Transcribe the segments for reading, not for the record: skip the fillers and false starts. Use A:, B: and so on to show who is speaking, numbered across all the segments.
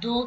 A: 2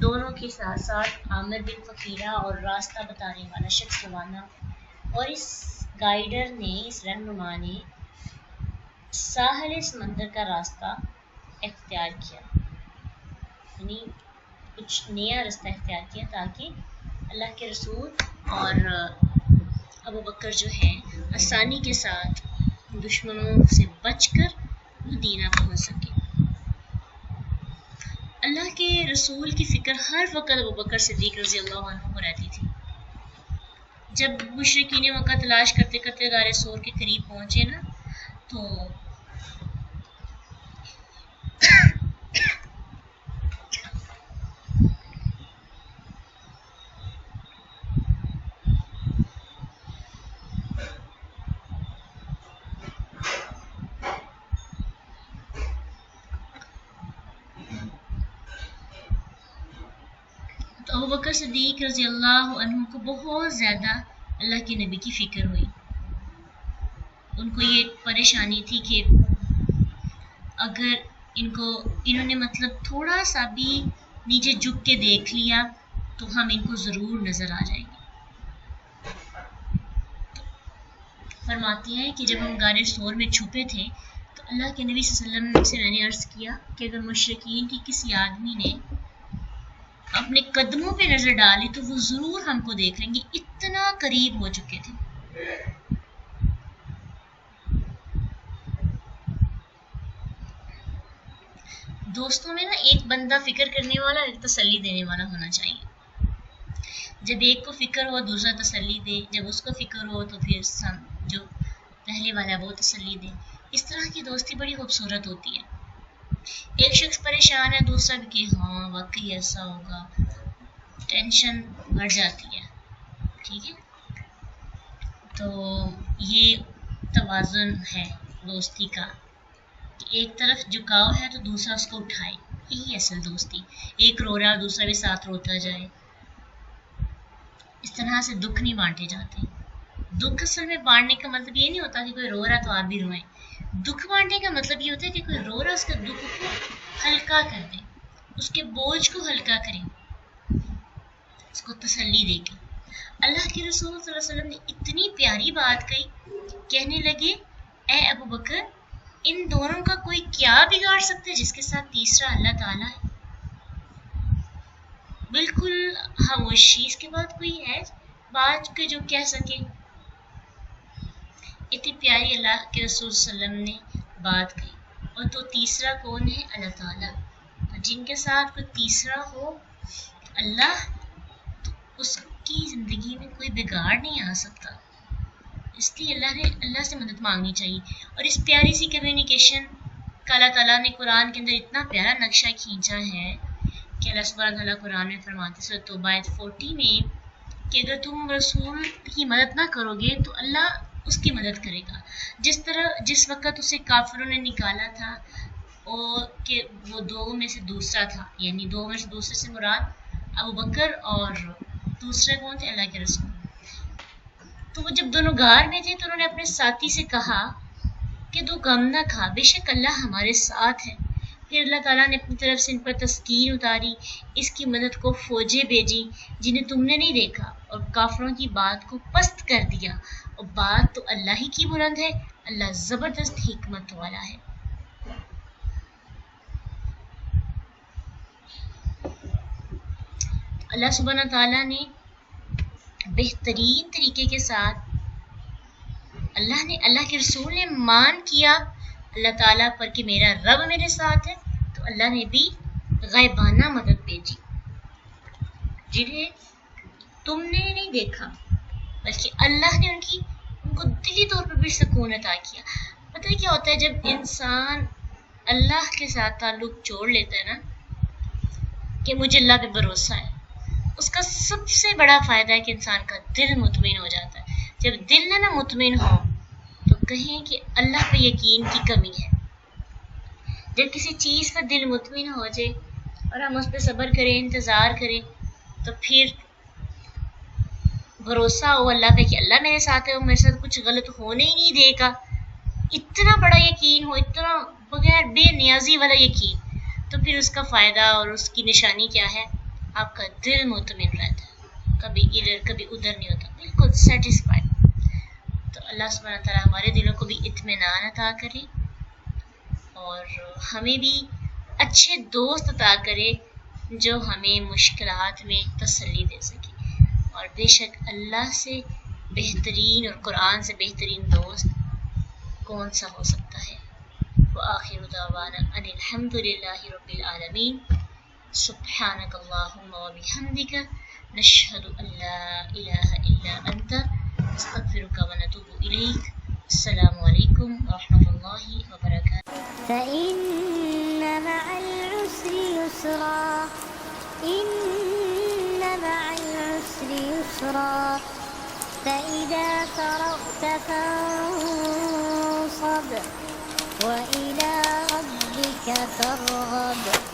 A: دونوں کے ساتھ ساتھ عامر بن فقیرہ اور راستہ بتانے والا شخص روانہ، اور اس گائیڈر نے، اس رہنما نے ساحل سمندر کا راستہ اختیار کیا، یعنی کچھ نیا راستہ اختیار کیا تاکہ اللہ کے رسول اور ابو بکر جو ہیں آسانی کے ساتھ دشمنوں سے بچ کر مدینہ پہنچ سکے۔ اللہ کے رسول کی فکر ہر وقت ابو بکر صدیق رضی اللہ عنہ کو رہتی تھی۔ جب مشرکین مکہ تلاش کرتے کرتے غار ثور کے قریب پہنچے نا، تو ابو بکر صدیق رضی اللہ عنہ کو بہت زیادہ اللہ کے نبی کی فکر ہوئی۔ ان کو یہ پریشانی تھی کہ اگر انہوں نے مطلب تھوڑا سا بھی نیچے جھک کے دیکھ لیا تو ہم ان کو ضرور نظر آ جائیں گے۔ فرماتی ہیں کہ جب ہم غار ثور میں چھپے تھے تو اللہ کے نبی صلی اللہ علیہ وسلم سے میں نے عرض کیا کہ اگر مشرکین کی کسی آدمی نے اپنے قدموں پہ نظر ڈالی تو وہ ضرور ہم کو دیکھ لیں گے، اتنا قریب ہو چکے تھے۔ دوستوں میں نا ایک بندہ فکر کرنے والا، ایک تسلی دینے والا ہونا چاہیے۔ جب ایک کو فکر ہو دوسرا تسلی دے، جب اس کو فکر ہو تو پھر جو پہلے والا وہ تسلی دے۔ اس طرح کی دوستی بڑی خوبصورت ہوتی ہے۔ ایک شخص پریشان ہے، دوسرا بھی کہ ہاں واقعی ایسا ہوگا، ٹینشن بڑھ جاتی ہے۔ ٹھیک ہے، تو یہ توازن ہے دوستی کا، کہ ایک طرف جھکاؤ ہے تو دوسرا اس کو اٹھائے، یہی اصل دوستی۔ ایک رو رہا دوسرا بھی ساتھ روتا جائے، اس طرح سے دکھ نہیں بانٹے جاتے۔ دکھ اصل میں بانٹنے کا مطلب یہ نہیں ہوتا کہ کوئی رو رہا تو آپ بھی روئیں۔ دکھ بانٹنے کا مطلب یہ ہوتا ہے کہ کوئی رو رہا اس کا دکھ کو ہلکا کر دے، اس کے بوجھ کو ہلکا کریں، اس کو تسلی دے کے۔ اللہ کے رسول صلی اللہ علیہ وسلم نے اتنی پیاری بات کہی، کہنے لگے اے ابو بکر، ان دونوں کا کوئی کیا بگاڑ سکتا ہے جس کے ساتھ تیسرا اللہ تعالیٰ ہے؟ بالکل خاموشی، اس کے بعد کوئی ہے بات کے جو کہہ سکے؟ اتنی پیاری اللہ کے رسول صلی اللہ علیہ وسلم نے بات کہی، اور تو تیسرا کون ہے؟ اللہ تعالیٰ۔ جن کے ساتھ کوئی تیسرا ہو اللہ، تو اس کی زندگی میں کوئی بگاڑ نہیں آ سکتا۔ اس لیے اللہ سے مدد مانگنی چاہیے۔ اور اس پیاری سی کمیونیکیشن کا اللہ تعالیٰ نے قرآن کے اندر اتنا پیارا نقشہ کھینچا ہے کہ اللہ سبحانہ تعالیٰ قرآن میں فرماتے سورۃ توبہ آیت 40 میں کہ اگر تم رسول کی مدد نہ کرو گے تو اللہ اس کی مدد کرے گا۔ جس وقت اسے کافروں نے نکالا تھا کہ وہ دو میں سے دوسرا تھا، یعنی دو میں سے دوسرے سے مراد ابو بکر اور دوسرے کون تھے؟ اللہ کے رسول۔ تو وہ جب دونوں غار میں تھے تو انہوں نے اپنے ساتھی سے کہا کہ تو غم نہ کھا، بے شک اللہ ہمارے ساتھ ہے۔ پھر اللہ تعالیٰ نے اپنی طرف سے ان پر تسکین اتاری، اس کی مدد کو فوجیں بھیجی جنہیں تم نے نہیں دیکھا، اور کافروں کی بات کو پست کر دیا، اور بات تو اللہ ہی کی بلند ہے، اللہ زبردست حکمت والا ہے۔ اللہ سبحانہ تعالیٰ نے بہترین طریقے کے ساتھ اللہ کے رسول نے مان کیا اللہ تعالیٰ پر کہ میرا رب میرے ساتھ ہے، تو اللہ نے بھی غیبانہ مدد بھیجی جنہیں تم نے نہیں دیکھا، بلکہ اللہ نے ان کو دلی طور پر بھی سکون عطا کیا۔ پتہ ہے کیا ہوتا ہے جب انسان اللہ کے ساتھ تعلق جوڑ لیتا ہے نا، کہ مجھے اللہ پہ بھروسہ ہے، اس کا سب سے بڑا فائدہ ہے کہ انسان کا دل مطمئن ہو جاتا ہے۔ جب دل نہ مطمئن ہو تو کہیں کہ اللہ پہ یقین کی کمی ہے۔ جب کسی چیز کا دل مطمئن ہو جائے اور ہم اس پہ صبر کریں، انتظار کریں، تو پھر بھروسہ ہو اللہ پہ کہ اللہ میرے ساتھ ہے، وہ میرے ساتھ کچھ غلط ہونے ہی نہیں دے گا، اتنا بڑا یقین ہو، اتنا بغیر بے نیازی والا یقین، تو پھر اس کا فائدہ اور اس کی نشانی کیا ہے؟ آپ کا دل مطمئن رہتا ہے، کبھی ادھر کبھی ادھر نہیں ہوتا، بالکل سیٹسفائڈ۔ تو اللہ سبحانہ تعالیٰ ہمارے دلوں کو بھی اطمینان عطا کرے اور ہمیں بھی اچھے دوست عطا کرے جو ہمیں مشکلات میں تسلی دے سکے۔ اور بے شک اللہ سے بہترین اور قرآن سے بہترین دوست کون سا ہو سکتا ہے۔ وآخر دعوانا ان الحمد للہ رب العالمین۔ سبحانک اللہم وبحمدک نشہد ان لا الہ الا انت نستغفرک ونتوب الیک۔ السلام علیکم ورحمۃ اللہ وبرکاتہ۔
B: فإن مع العسر يسرا إن مع العسر يسرا فإذا فرغت فانصب وإلى ربك فارغب۔